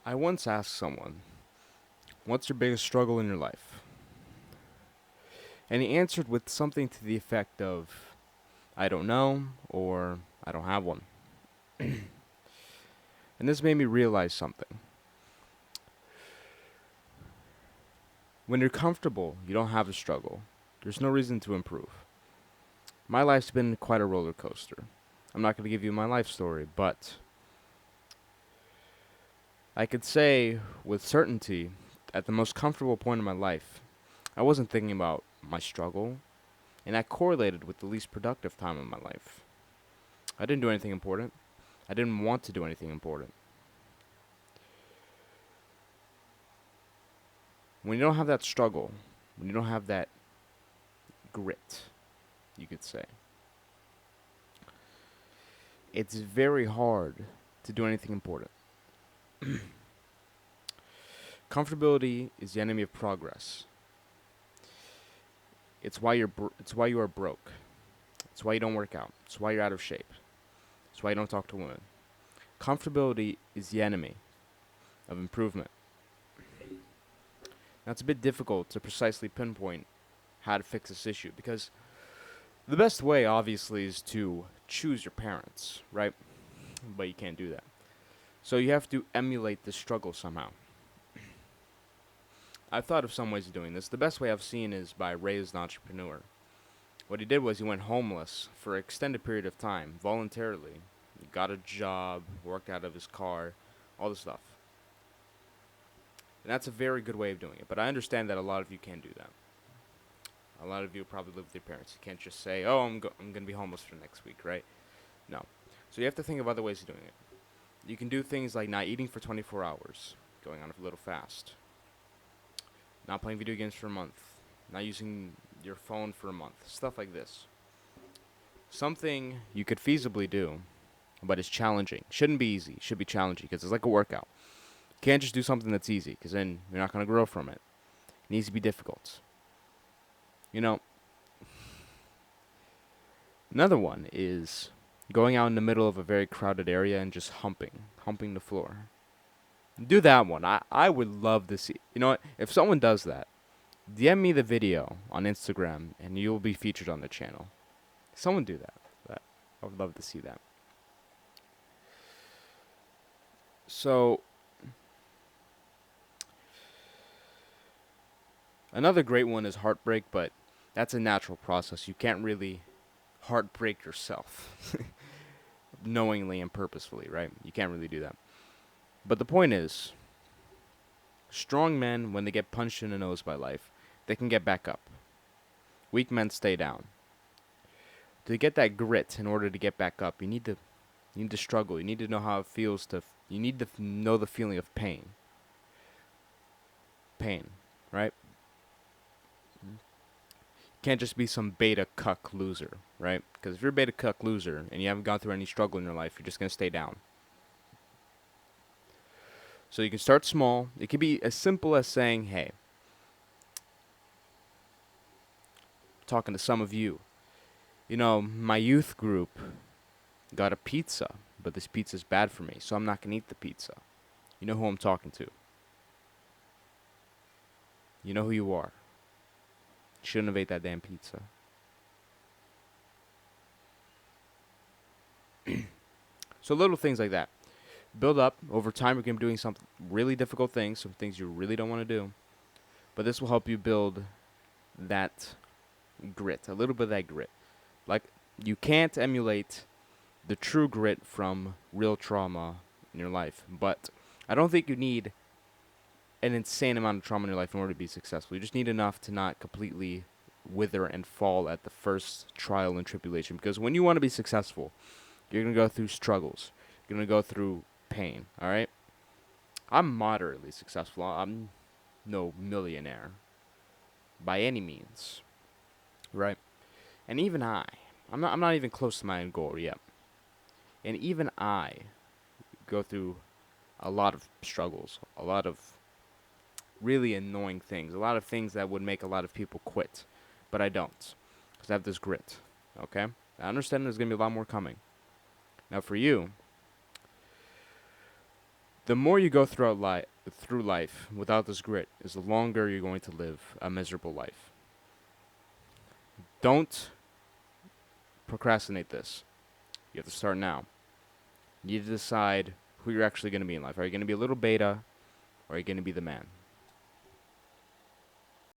I once asked someone, "What's your biggest struggle in your life?" And he answered with something to the effect of, "I don't know," or "I don't have one." And this made me realize something. When you're comfortable, you don't have a struggle. There's no reason to improve. My life's been quite a roller coaster. I'm not going to give you my life story, but I could say with certainty, at the most comfortable point in my life, I wasn't thinking about my struggle, and that correlated with the least productive time of my life. I didn't do anything important. I didn't want to do anything important. When you don't have that struggle, when you don't have that grit, you could say, it's very hard to do anything important. Comfortability is the enemy of progress. It's why you are broke. It's why you don't work out. It's why you're out of shape. It's why you don't talk to women. Comfortability is the enemy of improvement. Now, it's a bit difficult to precisely pinpoint how to fix this issue because the best way, obviously, is to choose your parents, right? But you can't do that. So you have to emulate the struggle somehow. I've thought of some ways of doing this. The best way I've seen is by Ray, an entrepreneur. What he did was he went homeless for an extended period of time, voluntarily. He got a job, worked out of his car, all this stuff. And that's a very good way of doing it. But I understand that a lot of you can't do that. A lot of you probably live with your parents. You can't just say, "Oh, I'm going to be homeless for next week," right? No. So you have to think of other ways of doing it. You can do things like not eating for 24 hours, going on a little fast, not playing video games for a month, not using your phone for a month, stuff like this. Something you could feasibly do, but it's challenging. Shouldn't be easy. Should be challenging because it's like a workout. You can't just do something that's easy because then you're not going to grow from it. It needs to be difficult. You know, another one is going out in the middle of a very crowded area and just humping the floor. Do that one. I would love to see. You know what? If someone does that, DM me the video on Instagram and you'll be featured on the channel. Someone do that. I would love to see that. So, another great one is heartbreak, but that's a natural process. You can't really heartbreak yourself knowingly and purposefully, right? You can't really do that. But the point is, strong men, when they get punched in the nose by life, they can get back up. Weak men stay down. To get that grit, in order to get back up, you need to struggle. You need to know how it feels to. You need to know the feeling of pain. Pain, right? You can't just be some beta cuck loser, right? Because if you're a beta cuck loser and you haven't gone through any struggle in your life, you're just gonna stay down. So you can start small. It could be as simple as saying, "Hey, talking to some of you, my youth group got a pizza, but this pizza's bad for me, so I'm not gonna eat the pizza." You know who I'm talking to. You know who you are. You shouldn't have ate that damn pizza. So little things like that. Build up. Over time, you're going to be doing some really difficult things, some things you really don't want to do. But this will help you build that grit, a little bit of that grit. Like, you can't emulate the true grit from real trauma in your life. But I don't think you need an insane amount of trauma in your life in order to be successful. You just need enough to not completely wither and fall at the first trial and tribulation. Because when you want to be successful, you're going to go through struggles. You're going to go through pain, all right? I'm moderately successful. I'm no millionaire by any means, right? And even I'm not even close to my end goal yet. And even I go through a lot of struggles, a lot of really annoying things, a lot of things that would make a lot of people quit. But I don't, because I have this grit, okay? I understand there's going to be a lot more coming. Now for you, The more you go through life without this grit, is the longer you're going to live a miserable life. Don't procrastinate this. You have to start now. You need to decide who you're actually going to be in life. Are you going to be a little beta, or are you going to be the man?